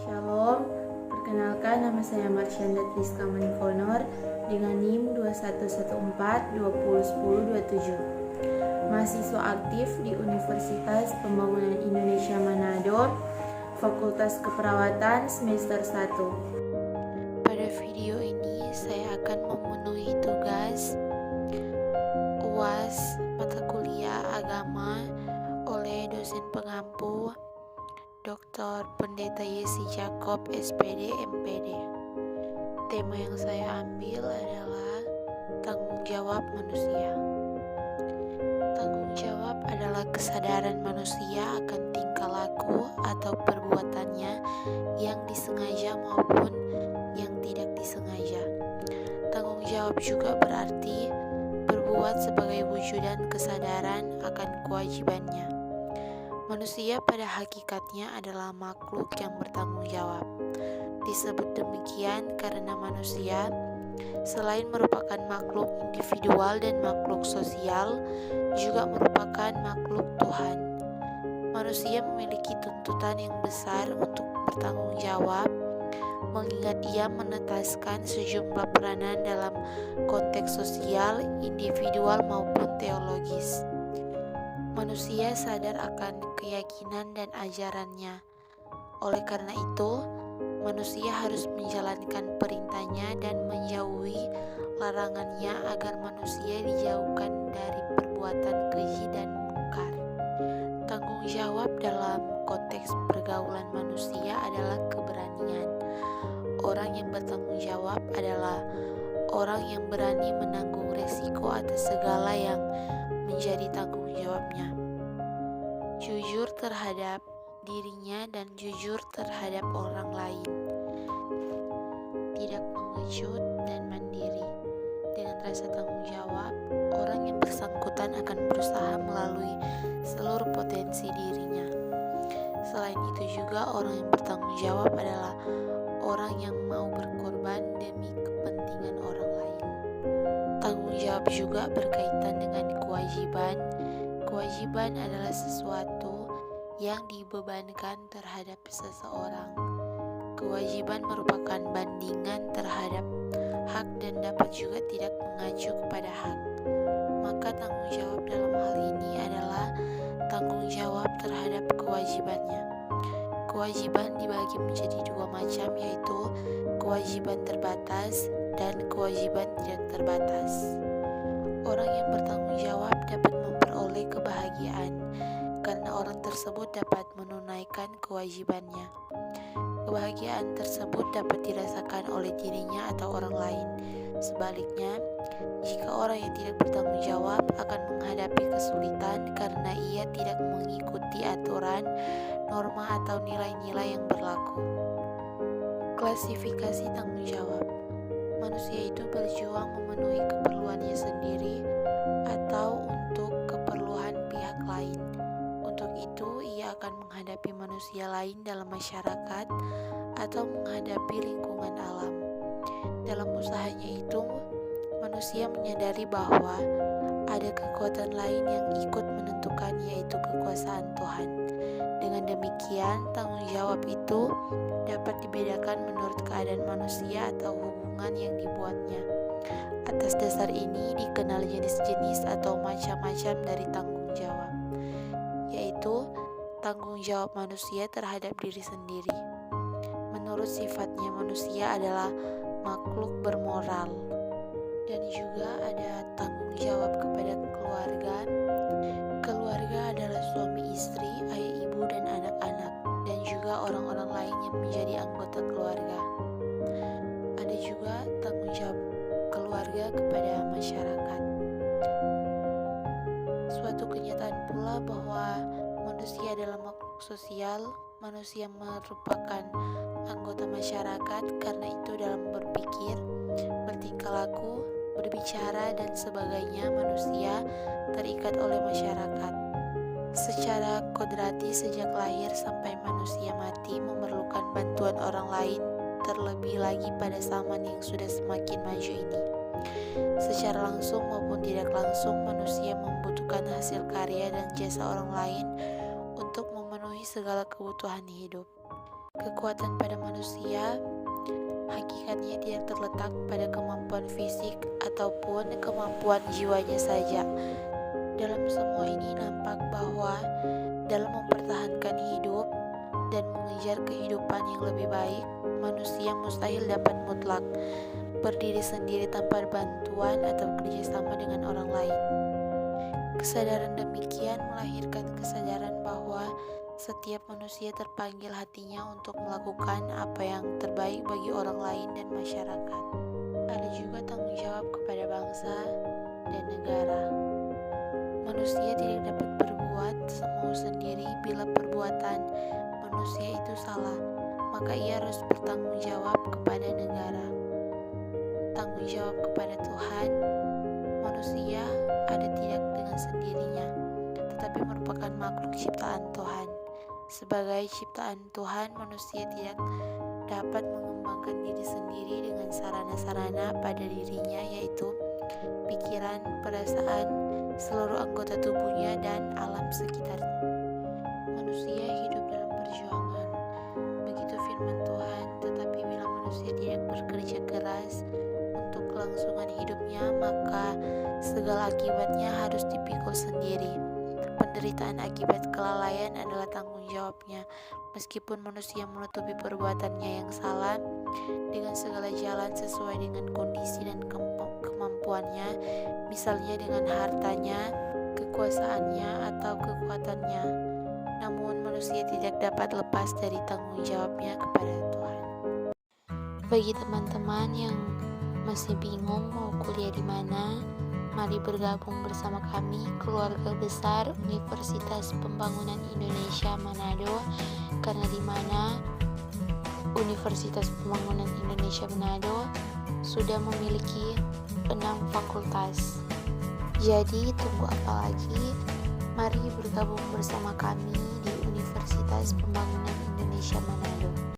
Shalom, perkenalkan nama saya Marsyanda Triska Manikonor dengan NIM 2114201027. Mahasiswa aktif di Universitas Pembangunan Indonesia Manado, Fakultas Keperawatan semester 1. Pada video ini saya akan memenuhi tugas UAS mata kuliah agama oleh dosen pengampu Dr. Pendeta Yesi Jacob SPD MPD. Tema yang saya ambil adalah tanggung jawab manusia. Tanggung jawab adalah kesadaran manusia akan tingkah laku atau perbuatannya yang disengaja maupun yang tidak disengaja. Tanggung jawab juga berarti berbuat sebagai wujudan kesadaran akan kewajibannya. Manusia pada hakikatnya adalah makhluk yang bertanggung jawab. Disebut demikian karena manusia selain merupakan makhluk individual dan makhluk sosial, juga merupakan makhluk Tuhan. Manusia memiliki tuntutan yang besar untuk bertanggung jawab, mengingat ia menetaskan sejumlah peranan dalam konteks sosial, individual maupun teologis. Manusia sadar akan keyakinan dan ajarannya. Oleh karena itu, manusia harus menjalankan perintahnya dan menjauhi larangannya agar manusia dijauhkan dari perbuatan keji dan mungkar. Tanggung jawab dalam konteks pergaulan manusia adalah keberanian. Orang yang bertanggung jawab adalah orang yang berani menanggung resiko atas segala yang menjadi tanggung jawabnya. Jujur terhadap dirinya dan jujur terhadap orang lain. Tidak pengecut dan mandiri. Dengan rasa tanggung jawab, orang yang bersangkutan akan berusaha melalui seluruh potensi dirinya. Selain itu juga orang yang bertanggung jawab adalah orang yang mau berkorban demi kepentingan orang lain. Tanggung jawab juga berkaitan dengan kewajiban. Kewajiban adalah sesuatu yang dibebankan terhadap seseorang. Kewajiban merupakan bandingan terhadap hak dan dapat juga tidak mengacu kepada hak. Maka tanggung jawab dalam hal ini adalah tanggung jawab terhadap kewajibannya. Kewajiban dibagi menjadi dua macam, yaitu kewajiban terbatas dan kewajiban tidak terbatas. Orang yang bertanggung jawab dapat memperoleh kebahagiaan karena orang tersebut dapat menunaikan kewajibannya. Kebahagiaan tersebut dapat dirasakan oleh dirinya atau orang lain. Sebaliknya, jika orang yang tidak bertanggung jawab akan menghadapi kesulitan karena ia tidak mengikuti aturan, norma atau nilai-nilai yang berlaku. Klasifikasi tanggung jawab. Manusia itu berjuang memenuhi keperluannya sendiri atau untuk keperluan pihak lain. Untuk itu, ia akan menghadapi manusia lain dalam masyarakat atau menghadapi lingkungan alam. Dalam usahanya itu, manusia menyadari bahwa ada kekuatan lain yang ikut menentukan, yaitu kekuasaan Tuhan. Dengan demikian, tanggung jawab itu dapat dibedakan menurut keadaan manusia atau hubungan yang dibuatnya. Atas dasar ini dikenal jenis-jenis atau macam-macam dari tanggung jawab, yaitu tanggung jawab manusia terhadap diri sendiri. Menurut sifatnya, manusia adalah makhluk bermoral. Dan juga ada tanggung jawab kepada keluarga. Keluarga adalah suami istri, ayah ibu dan anak-anak, dan juga orang-orang lain yang menjadi anggota keluarga. Ada juga tanggung jawab keluarga kepada masyarakat. Suatu kenyataan pula bahwa manusia adalah makhluk sosial. Manusia merupakan anggota masyarakat, karena itu dalam berpikir, bertingkah laku, berbicara dan sebagainya, manusia terikat oleh masyarakat. Secara kodrati sejak lahir sampai manusia mati memerlukan bantuan orang lain, terlebih lagi pada zaman yang sudah semakin maju ini. Secara langsung maupun tidak langsung, manusia membutuhkan hasil karya dan jasa orang lain untuk memenuhi segala kebutuhan hidup. Kekuatan pada manusia hakikatnya tidak terletak pada kemampuan fisik ataupun kemampuan jiwanya saja. Dalam semua ini nampak bahwa dalam mempertahankan hidup dan mengejar kehidupan yang lebih baik, manusia mustahil dapat mutlak berdiri sendiri tanpa bantuan atau kerjasama dengan orang lain. Kesadaran demikian melahirkan kesadaran bahwa setiap manusia terpanggil hatinya untuk melakukan apa yang terbaik bagi orang lain dan masyarakat. Ada juga tanggung jawab kepada bangsa dan negara. Manusia tidak dapat berbuat semau sendiri bila perbuatan manusia itu salah, maka ia harus bertanggung jawab kepada negara. Tanggung jawab kepada Tuhan, manusia ada tidak dengan sendirinya, tetapi merupakan makhluk ciptaan Tuhan. Sebagai ciptaan Tuhan, manusia tidak dapat mengembangkan diri sendiri dengan sarana-sarana pada dirinya, yaitu pikiran, perasaan, seluruh anggota tubuhnya, dan alam sekitarnya. Manusia hidup dalam perjuangan, begitu firman Tuhan, tetapi bila manusia tidak bekerja keras untuk kelangsungan hidupnya, maka segala akibatnya harus dipikul sendiri. Penderitaan akibat kelalaian adalah tanggung jawabnya. Meskipun manusia menutupi perbuatannya yang salah dengan segala jalan sesuai dengan kondisi dan kemampuannya, misalnya dengan hartanya, kekuasaannya, atau kekuatannya. Namun manusia tidak dapat lepas dari tanggung jawabnya kepada Tuhan. Bagi teman-teman yang masih bingung mau kuliah di mana, mari bergabung bersama kami, keluarga besar Universitas Pembangunan Indonesia Manado, karena di mana Universitas Pembangunan Indonesia Manado sudah memiliki 6 fakultas. Jadi tunggu apa lagi? Mari bergabung bersama kami di Universitas Pembangunan Indonesia Manado.